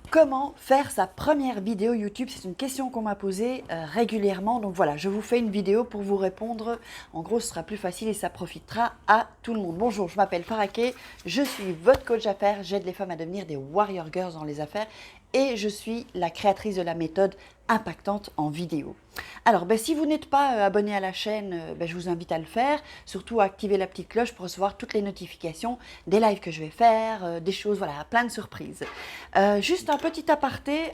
Comment faire sa première vidéo YouTube? C'est une question qu'on m'a posée régulièrement. Donc voilà, je vous fais une vidéo pour vous répondre. En gros, ce sera plus facile et ça profitera à tout le monde. Bonjour, je m'appelle Faraké, je suis votre coach d'affaires. J'aide les femmes à devenir des warrior girls dans les affaires et je suis la créatrice de la méthode impactante en vidéo. Alors, si vous n'êtes pas abonné à la chaîne, je vous invite à le faire. Surtout à activer la petite cloche pour recevoir toutes les notifications des lives que je vais faire, des choses, voilà, plein de surprises. Juste un petit aparté,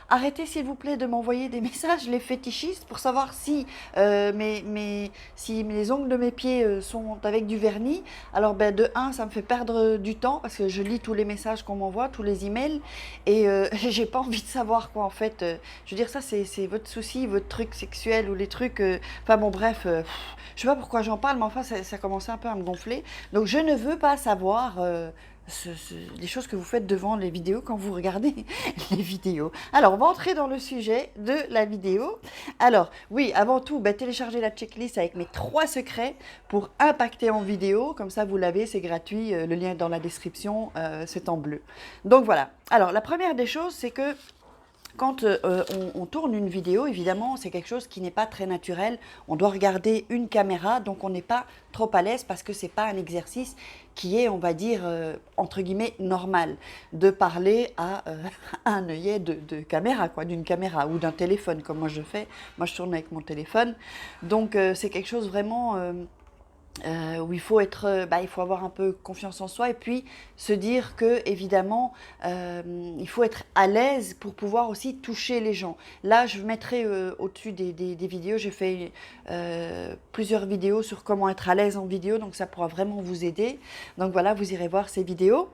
arrêtez s'il vous plaît de m'envoyer des messages, les fétichistes, pour savoir si, si les ongles de mes pieds sont avec du vernis. Alors, de un, ça me fait perdre du temps parce que je lis tous les messages qu'on m'envoie, tous les emails, et j'ai pas envie de savoir quoi en fait. Je veux dire, ça c'est votre souci, votre truc sexuel ou les trucs. Enfin bon, bref, je sais pas pourquoi j'en parle, mais enfin ça commençait un peu à me gonfler. Donc je ne veux pas savoir les choses que vous faites devant les vidéos quand vous regardez les vidéos. Alors on va entrer dans le sujet de la vidéo. Alors oui, avant tout, téléchargez la checklist avec mes 3 secrets pour impacter en vidéo. Comme ça vous l'avez, c'est gratuit. Le lien est dans la description, c'est en bleu. Donc voilà. Alors la première des choses, c'est que quand on tourne une vidéo, évidemment, c'est quelque chose qui n'est pas très naturel. On doit regarder une caméra, donc on n'est pas trop à l'aise parce que ce n'est pas un exercice qui est, on va dire, entre guillemets, normal. De parler à un œillet de caméra, quoi, d'une caméra ou d'un téléphone, comme moi je fais. Moi, je tourne avec mon téléphone. Donc, c'est quelque chose vraiment où il faut être, il faut avoir un peu confiance en soi et puis se dire que évidemment il faut être à l'aise pour pouvoir aussi toucher les gens. Là, je mettrai au-dessus des vidéos, j'ai fait plusieurs vidéos sur comment être à l'aise en vidéo, donc ça pourra vraiment vous aider. Donc voilà, vous irez voir ces vidéos.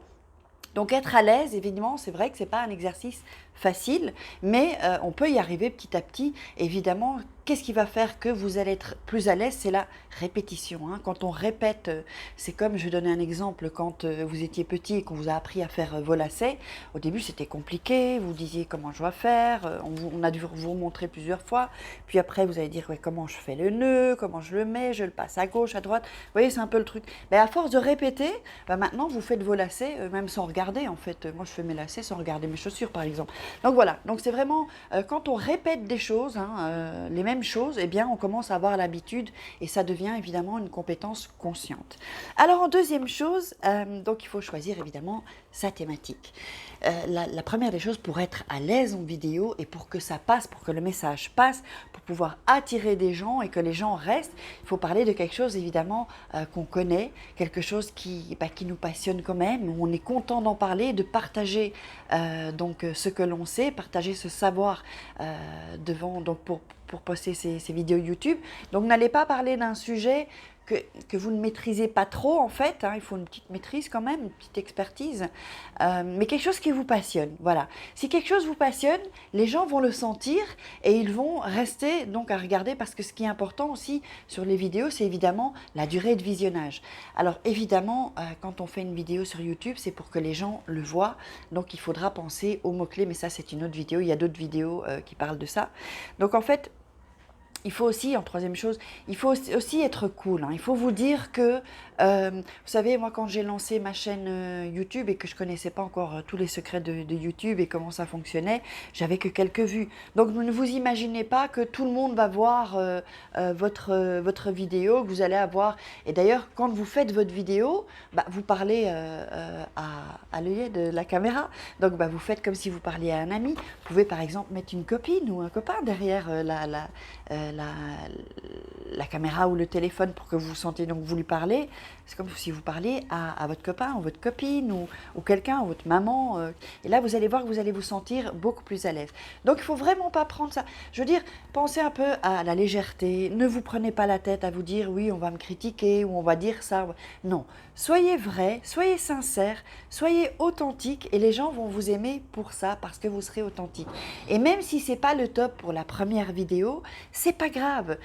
Donc être à l'aise, évidemment, c'est vrai que ce n'est pas un exercice facile, mais on peut y arriver petit à petit. Évidemment, qu'est-ce qui va faire que vous allez être plus à l'aise? C'est la répétition. Hein. Quand on répète, c'est comme, je vais donner un exemple, quand vous étiez petit et qu'on vous a appris à faire vos lacets, au début c'était compliqué, vous disiez comment je dois faire, on a dû vous montrer plusieurs fois, puis après vous allez dire ouais, comment je fais le nœud, comment je le mets, je le passe à gauche, à droite, vous voyez c'est un peu le truc. À force de répéter, maintenant vous faites vos lacets même sans regarder en fait. Moi je fais mes lacets sans regarder mes chaussures par exemple. Donc voilà, donc c'est vraiment quand on répète des choses, hein, les mêmes choses, eh bien on commence à avoir l'habitude et ça devient évidemment une compétence consciente. Alors en deuxième chose, donc il faut choisir évidemment sa thématique. La première des choses pour être à l'aise en vidéo et pour que ça passe, pour que le message passe, pour pouvoir attirer des gens et que les gens restent, il faut parler de quelque chose évidemment qu'on connaît, quelque chose qui nous passionne quand même, où on est content d'en parler, de partager donc ce que l'on sait, partager ce savoir devant, donc pour poster ces vidéos YouTube. Donc n'allez pas parler d'un sujet que vous ne maîtrisez pas trop en fait, hein, il faut une petite maîtrise quand même, une petite expertise, mais quelque chose qui vous passionne, voilà. Si quelque chose vous passionne, les gens vont le sentir et ils vont rester donc à regarder parce que ce qui est important aussi sur les vidéos, c'est évidemment la durée de visionnage. Alors évidemment, quand on fait une vidéo sur YouTube, c'est pour que les gens le voient, donc il faudra penser aux mots-clés, mais ça c'est une autre vidéo, il y a d'autres vidéos qui parlent de ça. Donc en fait, il faut aussi, en troisième chose, il faut aussi être cool. Hein. Il faut vous dire que, vous savez, moi quand j'ai lancé ma chaîne YouTube et que je ne connaissais pas encore tous les secrets de YouTube et comment ça fonctionnait, j'avais que quelques vues. Donc ne vous imaginez pas que tout le monde va voir votre vidéo, que vous allez avoir. Et d'ailleurs, quand vous faites votre vidéo, vous parlez à l'œillet de la caméra. Donc vous faites comme si vous parliez à un ami. Vous pouvez par exemple mettre une copine ou un copain derrière la caméra ou le téléphone pour que vous sentiez donc vous lui parlez. C'est comme si vous parliez à votre copain ou votre copine ou quelqu'un, ou votre maman. Et là, vous allez voir que vous allez vous sentir beaucoup plus à l'aise. Donc, il ne faut vraiment pas prendre ça. Je veux dire, pensez un peu à la légèreté. Ne vous prenez pas la tête à vous dire oui, on va me critiquer ou on va dire ça. Non, soyez vrai, soyez sincère, soyez authentique et les gens vont vous aimer pour ça parce que vous serez authentique. Et même si ce n'est pas le top pour la première vidéo, c'est pas grave.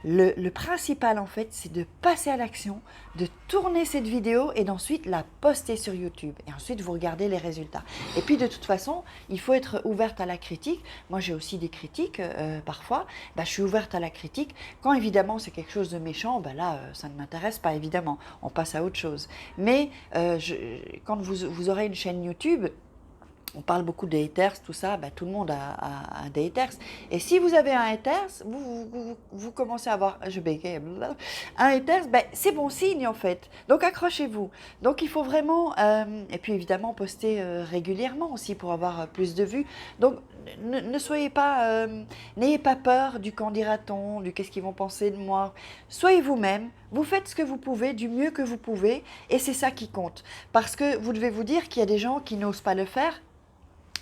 Le principal en fait, c'est de passer à l'action, de tourner cette vidéo et d'ensuite la poster sur YouTube. Et ensuite, vous regardez les résultats. Et puis de toute façon, il faut être ouverte à la critique. Moi, j'ai aussi des critiques parfois. Je suis ouverte à la critique. Quand évidemment, c'est quelque chose de méchant, là, ça ne m'intéresse pas évidemment. On passe à autre chose. Mais quand vous aurez une chaîne YouTube, On parle beaucoup des haters, tout ça, ben, tout le monde a des haters. Et si vous avez un haters, vous commencez à avoir, je bégaye, blablabla, un haters, ben, c'est bon signe en fait. Donc accrochez-vous. Donc il faut vraiment, et puis évidemment poster régulièrement aussi pour avoir plus de vues. Donc ne soyez pas, n'ayez pas peur du qu'en dira-t-on, du qu'est-ce qu'ils vont penser de moi. Soyez vous-même, vous faites ce que vous pouvez, du mieux que vous pouvez, et c'est ça qui compte. Parce que vous devez vous dire qu'il y a des gens qui n'osent pas le faire,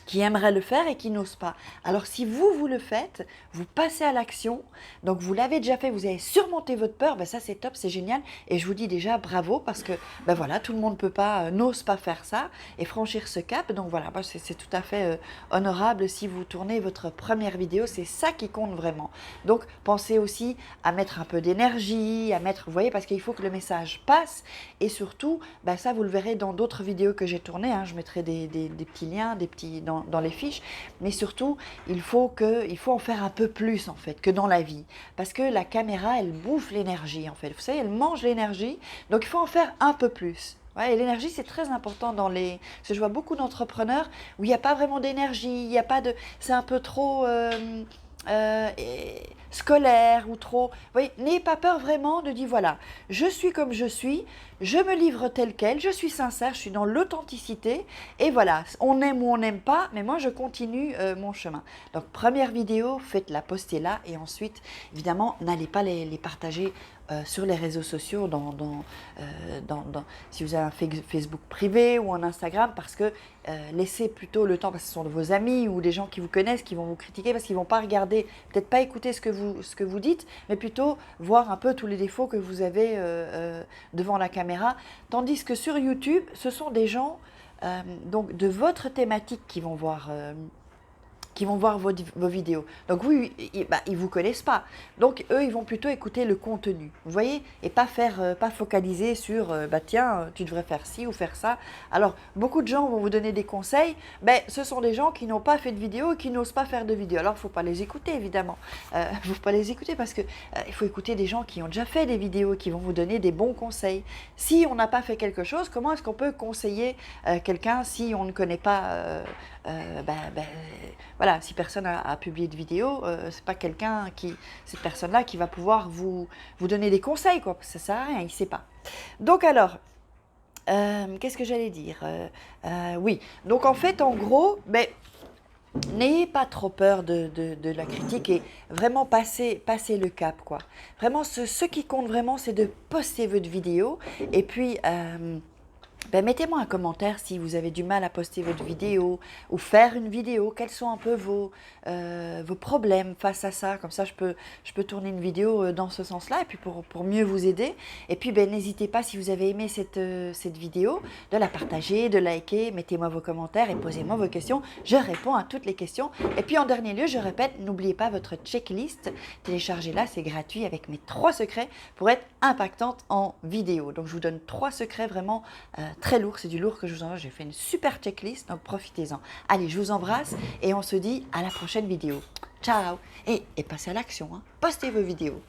qui aimeraient le faire et qui n'osent pas. Alors si vous le faites, vous passez à l'action, donc vous l'avez déjà fait, vous avez surmonté votre peur, ben ça c'est top, c'est génial, et je vous dis déjà bravo, parce que ben voilà, tout le monde peut pas, n'ose pas faire ça, et franchir ce cap, donc voilà, c'est tout à fait honorable si vous tournez votre première vidéo, c'est ça qui compte vraiment. Donc pensez aussi à mettre un peu d'énergie, à mettre, vous voyez, parce qu'il faut que le message passe, et surtout, ben ça vous le verrez dans d'autres vidéos que j'ai tournées, hein, je mettrai des petits liens, des petits dans les fiches, mais surtout, il faut en faire un peu plus en fait que dans la vie, parce que la caméra, elle bouffe l'énergie en fait, vous savez, elle mange l'énergie, donc il faut en faire un peu plus. Ouais, et l'énergie, c'est très important dans les... Parce que je vois beaucoup d'entrepreneurs où il n'y a pas vraiment d'énergie, il n'y a pas de... C'est un peu trop... scolaire ou trop... Vous voyez, n'ayez pas peur vraiment de dire, voilà, je suis comme je suis, je me livre tel quel, je suis sincère, je suis dans l'authenticité, et voilà, on aime ou on n'aime pas, mais moi je continue mon chemin. Donc première vidéo, faites-la, postez-la, et ensuite, évidemment, n'allez pas les partager sur les réseaux sociaux, si vous avez un Facebook privé ou un Instagram, parce que laissez plutôt le temps, parce que ce sont vos amis ou des gens qui vous connaissent, qui vont vous critiquer, parce qu'ils ne vont pas regarder, peut-être pas écouter ce que vous dites, mais plutôt voir un peu tous les défauts que vous avez devant la caméra. Tandis que sur YouTube, ce sont des gens donc de votre thématique qui vont voir vos vidéos. Donc oui, ils vous connaissent pas. Donc eux, ils vont plutôt écouter le contenu. Vous voyez, et pas focaliser sur bah tiens, tu devrais faire ci ou faire ça. Alors beaucoup de gens vont vous donner des conseils. Ben ce sont des gens qui n'ont pas fait de vidéo et qui n'osent pas faire de vidéo. Alors il faut pas les écouter évidemment. Faut pas les écouter parce que il faut écouter des gens qui ont déjà fait des vidéos, qui vont vous donner des bons conseils. Si on n'a pas fait quelque chose, comment est-ce qu'on peut conseiller quelqu'un si on ne connaît pas voilà, si personne a publié de vidéo, c'est pas cette personne-là qui va pouvoir vous donner des conseils, quoi, parce que ça sert à rien, il ne sait pas. Donc alors, qu'est-ce que j'allais dire oui, donc en fait, en gros, n'ayez pas trop peur de la critique et vraiment passez le cap, quoi. Vraiment, ce qui compte vraiment, c'est de poster votre vidéo et puis... mettez-moi un commentaire si vous avez du mal à poster votre vidéo ou faire une vidéo. Quels sont un peu vos problèmes face à ça? Comme ça, je peux tourner une vidéo dans ce sens-là et puis pour mieux vous aider. Et puis, n'hésitez pas, si vous avez aimé cette vidéo, de la partager, de liker. Mettez-moi vos commentaires et posez-moi vos questions. Je réponds à toutes les questions. Et puis, en dernier lieu, je répète, n'oubliez pas votre checklist. Téléchargez-la, c'est gratuit avec mes 3 secrets pour être impactante en vidéo. Donc, je vous donne 3 secrets vraiment très lourd, c'est du lourd que je vous envoie. J'ai fait une super checklist, donc profitez-en. Allez, je vous embrasse et on se dit à la prochaine vidéo. Ciao. Et passez à l'action, hein. Postez vos vidéos.